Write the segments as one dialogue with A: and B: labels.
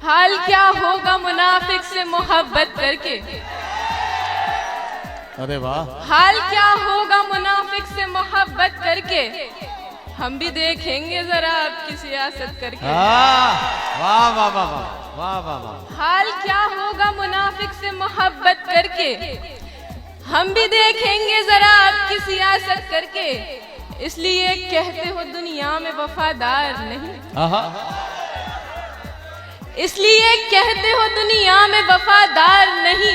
A: हाल क्या होगा मुनाफिक से मोहब्बत करके।
B: अरे वाह।
A: हाल क्या होगा मुनाफिक से मोहब्बत करके, हम भी देखेंगे जरा आपकी सियासत करके।
B: वाह वाह वाह वाह वाह वाह वाह।
A: हाल क्या होगा मुनाफिक से मोहब्बत करके, हम भी देखेंगे जरा आपकी सियासत करके। इसलिए कहते हो दुनिया में वफादार नहीं, इसलिए कहते हो दुनिया में वफादार नहीं,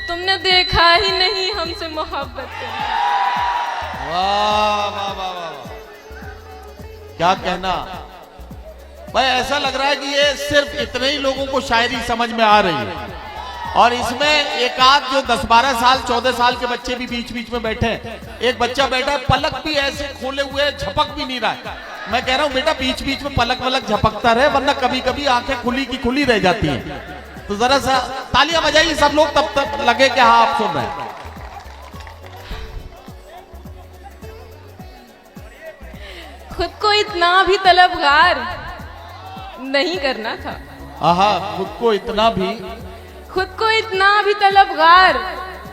A: तुमने देखा ही नहीं हमसे मोहब्बत करके।
B: वाह वाह वाह वाह, क्या कहना भाई। ऐसा लग रहा है कि ये सिर्फ इतने ही लोगों को शायरी समझ में आ रही है, और इसमें एक आध जो 10-12 साल 14 साल के बच्चे भी बीच बीच में बैठे हैं। एक बच्चा बैठा है, पलक भी ऐसे खोले हुए झपक भी नहीं रहा है। मैं कह रहा हूं बेटा बीच बीच में पलक वलक झपकता रहे, वरना कभी कभी आंखें खुली की खुली रह जाती हैं। तो जरा सा तालियां बजाइए सब लोग, तब तक लगे कि हाँ आप सुन रहे हैं।
A: खुद को इतना भी तलबगार नहीं करना था।
B: आहा, खुद को इतना भी,
A: खुद को इतना भी तलबगार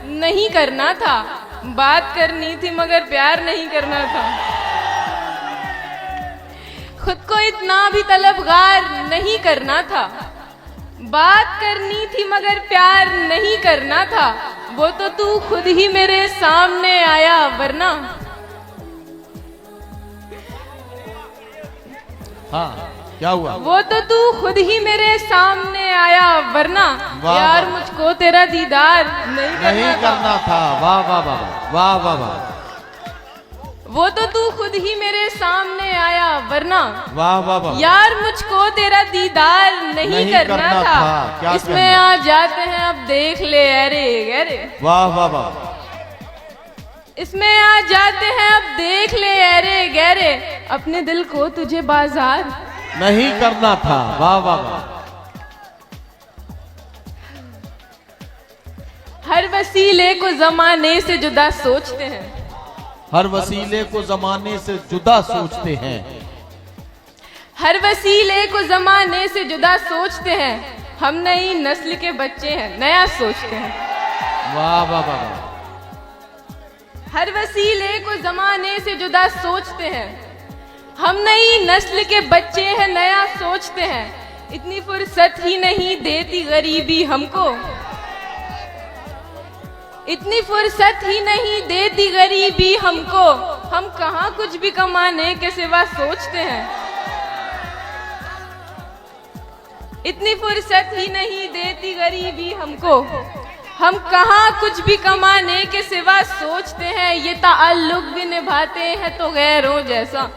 A: नहीं करना था। बात करनी थी मगर प्यार नहीं करना था। खुद को इतना भी तलबगार नहीं करना था। बात करनी थी मगर प्यार नहीं करना था। वो तो तू खुद ही मेरे सामने आया वरना।
B: हाँ क्या हुआ?
A: वो तो तू खुद ही मेरे सामने आया वरना यार मुझको तेरा दीदार नहीं
B: करना था। वाह वाह वाह वाह वाह वाह।
A: वो तो तू खुद ही मेरे सामने आया वरना
B: वाह वाह वाह।
A: यार मुझको तेरा दीदार नहीं करना था।
B: क्या
A: इसमें आ जाते हैं अब देख ले अरे गहरे।
B: वाह वाह वाह।
A: इसमें आ जाते हैं अब देख ले अरे गहरे, अपने दिल को तुझे बाजार
B: नहीं करना था। वाह वाह वाह।
A: हर वसीले को जमाने से जुदा सोचते हैं।
B: हर वसीले को जमाने से जुदा सोचते हैं।
A: हर वसीले को जमाने से जुदा सोचते हैं। हम नई नस्ल के बच्चे हैं, नया सोचते हैं।
B: वाह वाह वाह।
A: हर वसीले को जमाने से जुदा सोचते हैं। हम नई नस्ल के बच्चे हैं, नया सोचते हैं। इतनी फुर्सत ही नहीं देती गरीबी हमको। इतनी फुर्सत ही नहीं देती गरीबी हमको। हम कहाँ कुछ भी कमाने के सिवा सोचते हैं। इतनी फुर्सत ही नहीं देती गरीबी हमको। हम कहाँ कुछ भी कमाने के सिवा सोचते हैं। ये ताल्लुक भी निभाते हैं तो गैरों जैसा।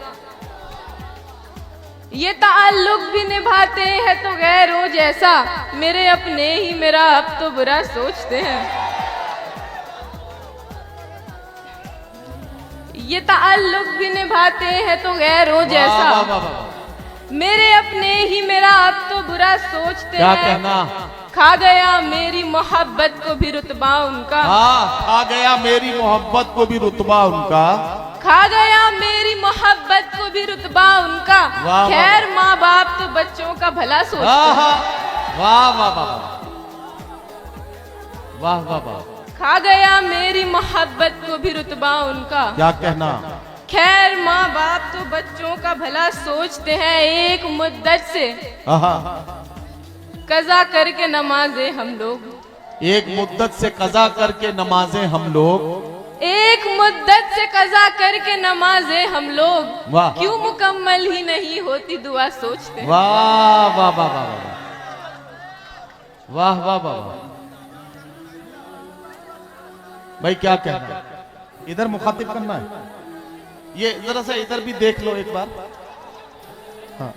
A: ये ताल्लुक भी निभाते हैं तो गैरों जैसा। मेरे अपने ही मेरा अब तो बुरा सोचते हैं। ये ताल्लुक भी निभाते हैं तो गैरों जैसा। मेरे अपने ही मेरा अब तो बुरा सोचते
B: क्या
A: हैं।
B: कहना?
A: खा गया मेरी मोहब्बत को भी रुतबा उनका।
B: खा गया मेरी मोहब्बत को भी रुतबा उनका।
A: खा गया मेरी मोहब्बत को भी रुतबा उनका। खैर माँ बाप तो बच्चों का भला सोचते हैं।
B: वाह वाह वाह वाह वाह वाह।
A: खा गया मेरी मोहब्बत को भी रुतबा उनका।
B: क्या कहना?
A: खैर माँ बाप तो बच्चों का भला सोचते हैं। एक मुद्दत से कज़ा करके नमाजें हम लोग।
B: एक मुद्दत से कज़ा करके नमाजें हम लोग।
A: एक मुद्दत से कज़ा करके नमाजें हम लोग।
B: वाह।
A: क्यों मुकम्मल ही नहीं होती दुआ सोचते हैं।
B: वाह वाह वाह वाह वाह वाह वाह। भाई क्या कहना? इधर मुखातिब करना है। ये जरा सा इधर भी देख लो एक बार। हाँ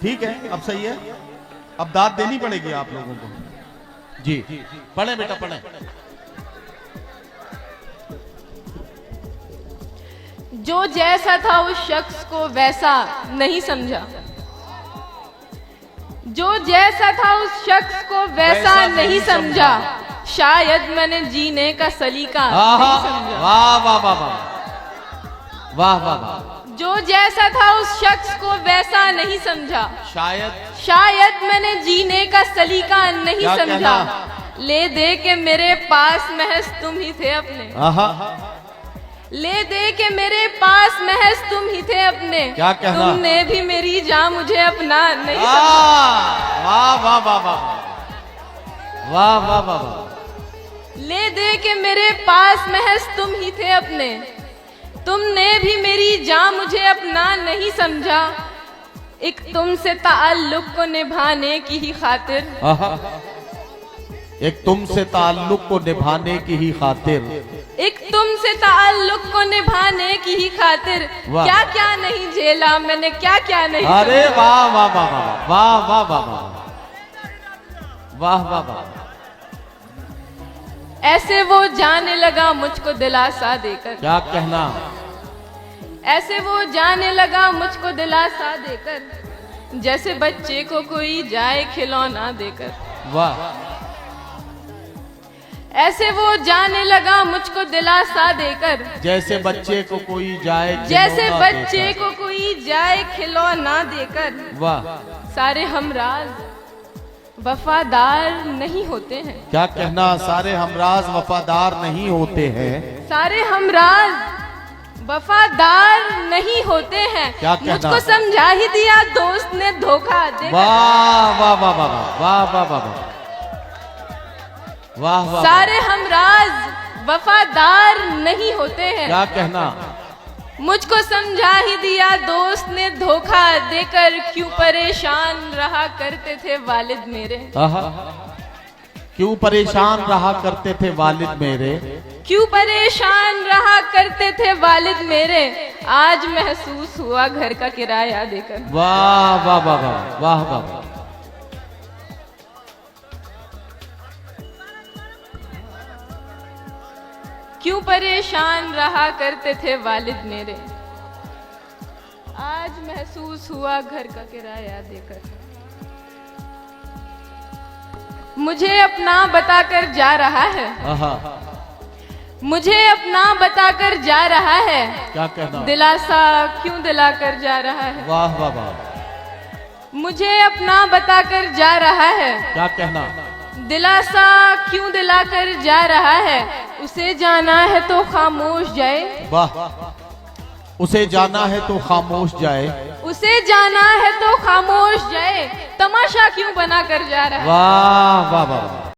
B: ठीक है, अब सही है। अब दाद देनी पड़ेगी आप लोगों को। जी पढ़े बेटा पढ़े।
A: जो जैसा था उस शख्स को वैसा नहीं समझा। जो जैसा था उस शख्स को वैसा नहीं समझा। शायद मैंने जीने का सलीका नहीं समझा।
B: वाह वाह वाह वाह वाह वाह वाह।
A: जो जैसा था उस शख्स को वैसा नहीं समझा।
B: शायद
A: मैंने जीने का सलीका नहीं
B: क्या
A: समझा।
B: कहना?
A: ले दे के मेरे पास महज तुम ही थे अपने। ले दे के मेरे पास महज तुम ही थे अपने।
B: क्या कहना?
A: तुमने भी मेरी जान मुझे अपना नहीं समझा।
B: वाह वाह वाह वाह वाह वाह वाह वाह।
A: ले दे के मेरे पास महज तुम ही थे अपने। तुमने भी मेरी जान मुझे अपना नहीं समझा। एक तुमसे ताल्लुक को निभाने की ही खातिर।
B: एक तुमसे ताल्लुक को निभाने की ही खातिर।
A: एक तुमसे ताल्लुक को निभाने की ही खातिर। क्या क्या नहीं झेला मैंने, क्या क्या नहीं।
B: अरे वाह वाह वाह वाह वाह वाह वाह वाह वाह वाह।
A: ऐसे वो जाने लगा मुझको दिलासा देकर।
B: क्या कहना?
A: ऐसे वो जाने लगा मुझको दिलासा देकर, जैसे बच्चे को कोई जाए खिलौना देकर।
B: वाह।
A: ऐसे वो जाने लगा मुझको दिलासा देकर,
B: जैसे बच्चे को कोई जाए
A: जैसे बच्चे को कोई जाए खिलौना देकर।
B: वाह।
A: सारे हमराज वफादार नहीं होते हैं।
B: क्या कहना? सारे हमराज वफादार नहीं होते हैं।
A: सारे हमराज वफादार नहीं होते हैं।
B: क्या कहना?
A: मुझको समझा ही दिया दोस्त ने धोखा दे।
B: वाह वाह वाह वाह वाह वाह वाह वाह वाह।
A: सारे हमराज वफादार नहीं होते हैं।
B: क्या कहना?
A: मुझको समझा ही दिया दोस्त ने धोखा देकर। क्यों परेशान रहा करते थे वालिद मेरे।
B: क्यों परेशान रहा करते थे वालिद मेरे।
A: क्यों परेशान रहा करते थे वालिद मेरे। आज महसूस हुआ घर का किराया देकर।
B: वाह वाह वाह वाह वाह वाह।
A: क्यों परेशान रहा करते थे वालिद मेरे। आज महसूस हुआ घर का किराया देकर। मुझे अपना बताकर जा रहा है। मुझे अपना बताकर जा रहा है।
B: क्या कहना?
A: दिलासा क्यों दिलाकर जा रहा है।
B: वाह वाह वाह।
A: मुझे अपना बताकर जा रहा है।
B: क्या कहना?
A: दिलासा क्यों दिलाकर जा रहा है। उसे जाना है तो खामोश जाए।
B: वाह। उसे जाना है तो खामोश जाए।
A: उसे जाना है तो खामोश जाए। तमाशा क्यों बना कर जा रहा है।
B: वाह वाह वाह।